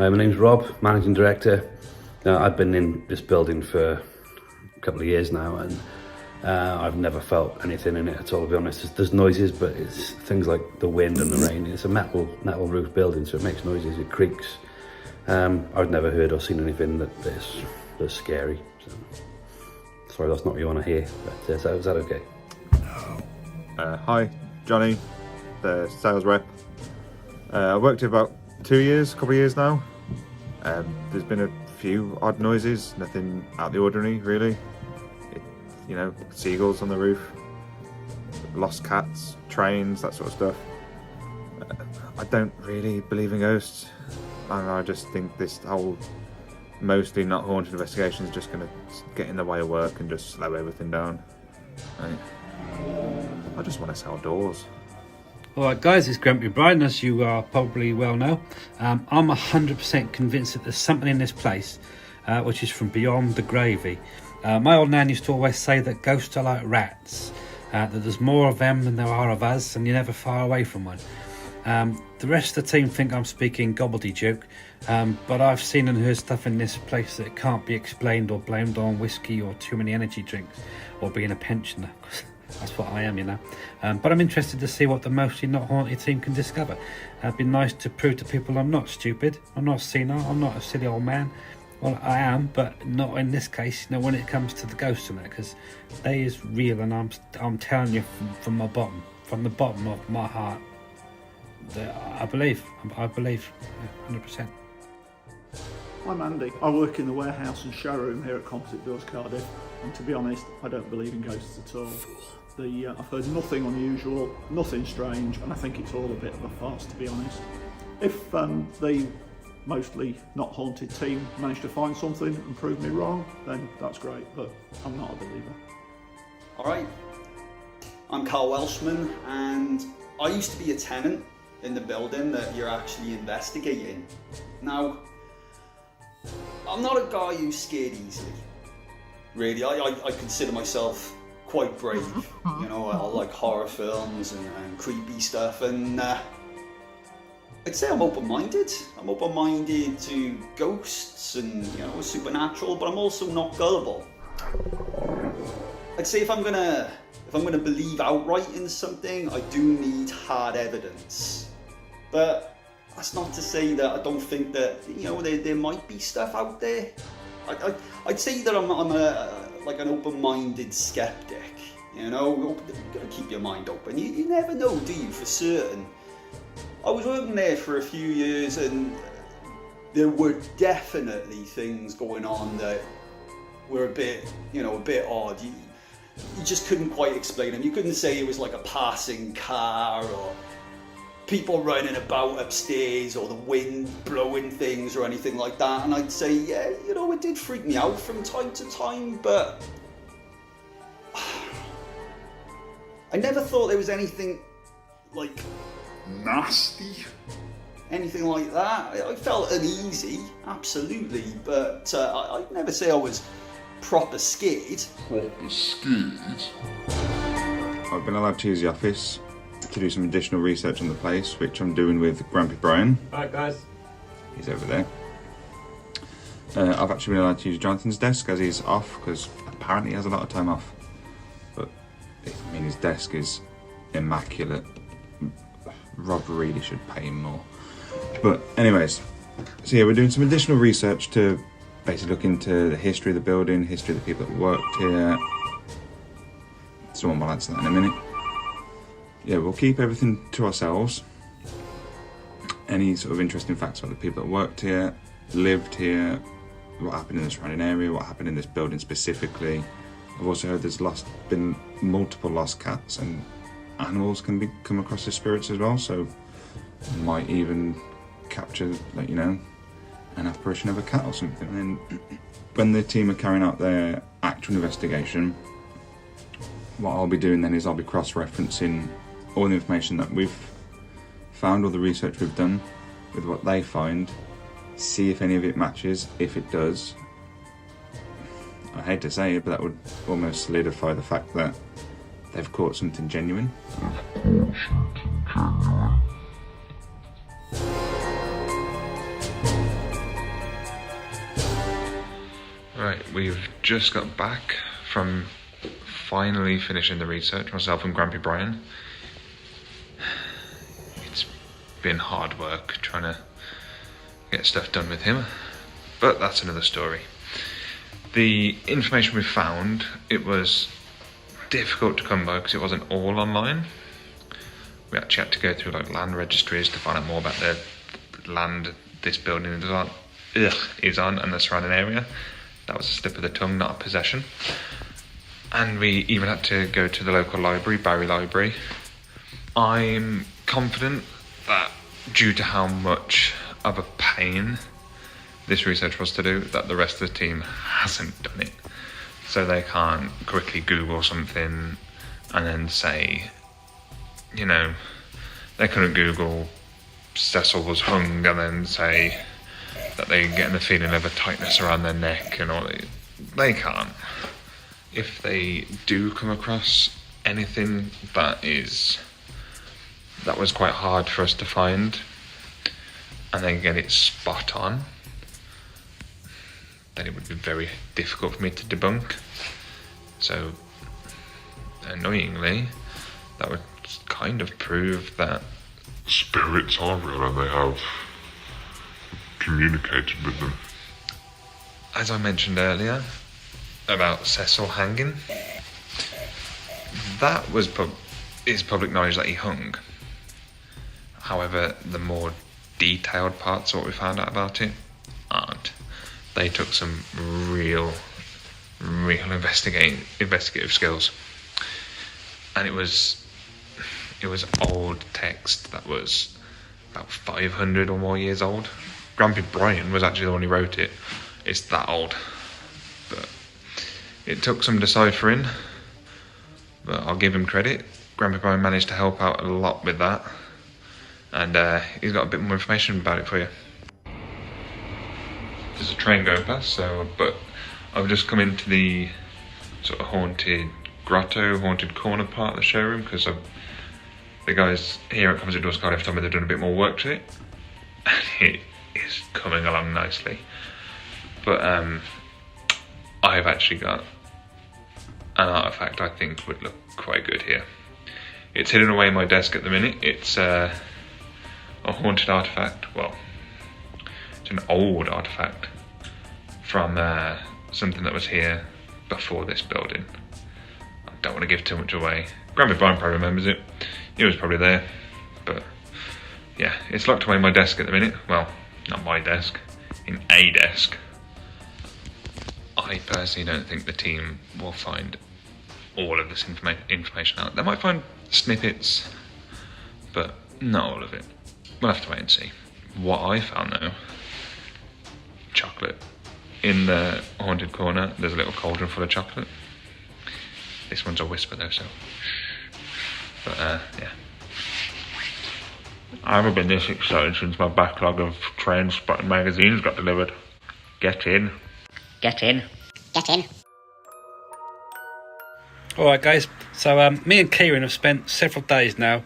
My name's Rob, Managing Director. I've been in this building for a couple of years now, and I've never felt anything in it at all, to be honest. There's noises, but it's things like the wind and the rain. It's a metal roof building, so it makes noises, it creaks. I've never heard or seen anything that's scary. So, sorry, that's not what you want to hear, but is that okay? Hi, Johnny, the sales rep. I worked here about a couple of years now. There's been a few odd noises, nothing out of the ordinary really. Seagulls on the roof, lost cats, trains, that sort of stuff. I don't really believe in ghosts, and I just think this whole mostly not haunted investigation is just going to get in the way of work and just slow everything down. I just want to sell doors. Alright guys, it's Grampy Bryan, as you are probably well know. I'm 100% convinced that there's something in this place which is from beyond the gravy. My old nan used to always say that ghosts are like rats, that there's more of them than there are of us, and you're never far away from one. The rest of the team think I'm speaking gobbledygook, but I've seen and heard stuff in this place that can't be explained or blamed on whiskey or too many energy drinks or being a pensioner. That's what I am, you know. But I'm interested to see what the mostly not haunted team can discover. It'd be nice to prove to people I'm not stupid, I'm not senile, I'm not a silly old man. Well, I am, but not in this case, when it comes to the ghosts and that, because they is real, and I'm telling you from the bottom of my heart, that I believe, 100%. I'm Andy. I work in the warehouse and showroom here at Composite Doors Cardiff, and to be honest, I don't believe in ghosts at all. I've heard nothing unusual, nothing strange, and I think it's all a bit of a farce, to be honest. If the mostly not haunted team managed to find something and prove me wrong, then that's great, but I'm not a believer. Alright, I'm Carl Welshman, and I used to be a tenant in the building that you're actually investigating. Now, I'm not a guy who's scared easily. Really, I consider myself quite brave. I like horror films and creepy stuff, and I'd say I'm open-minded. I'm open-minded to ghosts and supernatural, but I'm also not gullible. I'd say if I'm gonna believe outright in something, I do need hard evidence. But that's not to say that I don't think that there might be stuff out there. I'd say that I'm an open-minded skeptic. You gotta keep your mind open. You never know, do you, for certain? I was working there for a few years, and there were definitely things going on that were a bit odd. You just couldn't quite explain them. You couldn't say it was like a passing car, or people running about upstairs, or the wind blowing things, or anything like that. And I'd say, yeah, it did freak me out from time to time, but I never thought there was anything like nasty, anything like that. I felt uneasy, absolutely, but I'd never say I was proper scared. I've been allowed to use the office to do some additional research on the place, which I'm doing with Grampy Bryan. Alright guys. He's over there. I've actually been allowed to use Jonathan's desk as he's off, because apparently he has a lot of time off. But his desk is immaculate. Rob really should pay him more. But anyways, so yeah, we're doing some additional research to basically look into the history of the building, history of the people that worked here. Someone will answer that in a minute. Yeah, we'll keep everything to ourselves. Any sort of interesting facts about the people that worked here, lived here, what happened in the surrounding area, what happened in this building specifically. I've also heard there's been multiple lost cats, and animals can come across as spirits as well, so might even capture, an apparition of a cat or something. And then when the team are carrying out their actual investigation, what I'll be doing then is I'll be cross-referencing all the information that we've found, all the research we've done, with what they find, see if any of it matches. If it does, I hate to say it, but that would almost solidify the fact that they've caught something genuine. we've just got back from finally finishing the research, myself and Grampy Bryan. It's been hard work trying to get stuff done with him, but that's another story. The information we found, it was difficult to come by because it wasn't all online. We actually had to go through like land registries to find out more about the land this building is on and the surrounding area. That was a slip of the tongue, not a possession. And we even had to go to the local library, Barry Library. I'm confident that due to how much of a pain this research was to do, that the rest of the team hasn't done it. So they can't quickly Google something and then say, you know, they couldn't Google Cecil was hung and then say that they're getting the feeling of a tightness around their neck and all. They can't. If they do come across anything that was quite hard for us to find and then get it spot on, then it would be very difficult for me to debunk. So annoyingly, that would kind of prove that spirits are real and they have communicated with them. As I mentioned earlier about Cecil hanging, that is public knowledge that he hung. However, the more detailed parts of what we found out about it aren't. They took some real investigative skills, and it was old text that was about 500 or more years old. Grampy Bryan was actually the one who wrote it. It's that old, but it took some deciphering, but I'll give him credit. Grampy Bryan managed to help out a lot with that, and he's got a bit more information about it for you. There's a train going past, but I've just come into the sort of haunted grotto, haunted corner part of the showroom because the guys here at Composite Doors Cardiff told me they've done a bit more work to it, and it is coming along nicely. But I've actually got an artifact I think would look quite good here. It's hidden away in my desk at the minute. It's a haunted artifact. Well, it's an old artifact from something that was here before this building. I don't want to give too much away. Grampy Bryan probably remembers it. He was probably there. But yeah, it's locked away in my desk at the minute. Well, not my desk, in a desk. I personally don't think the team will find all of this information out. They might find snippets, but not all of it. We'll have to wait and see. What I found though, chocolate. In the haunted corner, there's a little cauldron full of chocolate. This one's a whisper though, so but yeah. I haven't been this excited since my backlog of Train Spotting magazines got delivered. Get in. Get in. Get in. Alright guys, so me and Kieran have spent several days now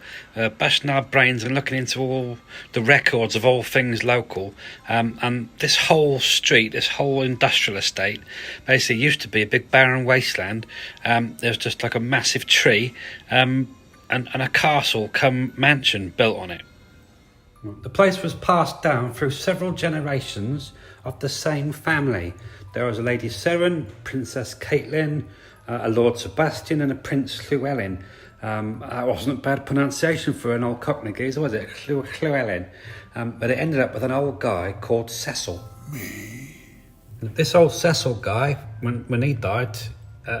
bashing our brains and looking into all the records of all things local, and this whole street, this whole industrial estate basically used to be a big barren wasteland. There's just like a massive tree and a castle come mansion built on it. The place was passed down through several generations of the same family. There was a Lady Seren, Princess Caitlin, a Lord Sebastian and a Prince Llywelyn. That wasn't a bad pronunciation for an old Cockney geezer, was it? Llywelyn. But it ended up with an old guy called Cecil. This old Cecil guy, when he died,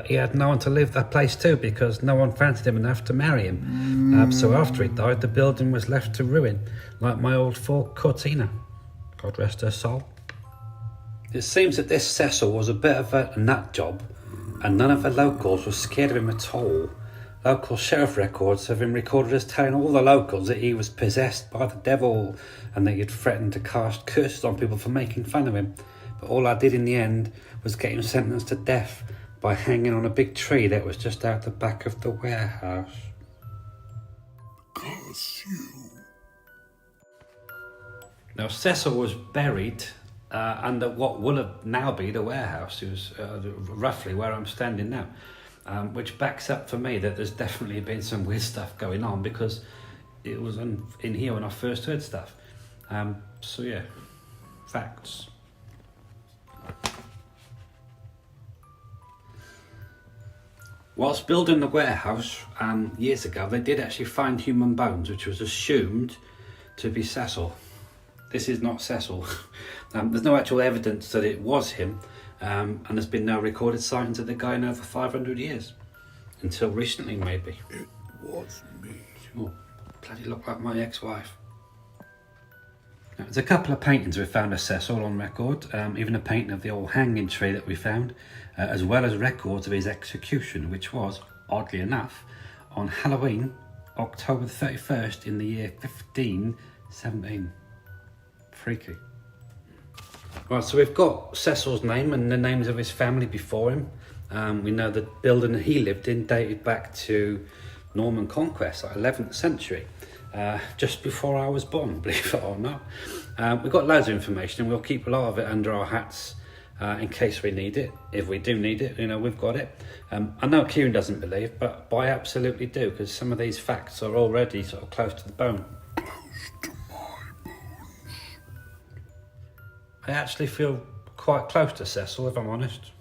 he had no one to live that place too because no one fancied him enough to marry him. So after he died, the building was left to ruin, like my old Fort Cortina. God rest her soul. It seems that this Cecil was a bit of a nut job, and none of the locals were scared of him at all. Local sheriff records have him recorded as telling all the locals that he was possessed by the devil and that he'd threatened to cast curses on people for making fun of him. But all I did in the end was get him sentenced to death by hanging on a big tree that was just out the back of the warehouse. Curse you. Now Cecil was buried under what will have now be the warehouse. It was roughly where I'm standing now, which backs up for me that there's definitely been some weird stuff going on, because it was in here when I first heard stuff. So yeah, facts. Whilst building the warehouse years ago, they did actually find human bones, which was assumed to be Cecil. This is not Cecil. There's no actual evidence that it was him, and there's been no recorded sightings of the guy in over 500 years. Until recently, maybe. It was me. Oh, bloody look like my ex-wife. Now, there's a couple of paintings we found of Cecil on record, even a painting of the old hanging tree that we found, as well as records of his execution, which was, oddly enough, on Halloween, October 31st in the year 1517. Freaky. Right, so we've got Cecil's name and the names of his family before him. We know the building that he lived in dated back to Norman conquest, like 11th century. Just before I was born, believe it or not. We've got loads of information, and we'll keep a lot of it under our hats in case we need it. If we do need it, you know, we've got it. I know Kieran doesn't believe, but I absolutely do, because some of these facts are already sort of close to the bone. Close to my bones. I actually feel quite close to Cecil, if I'm honest.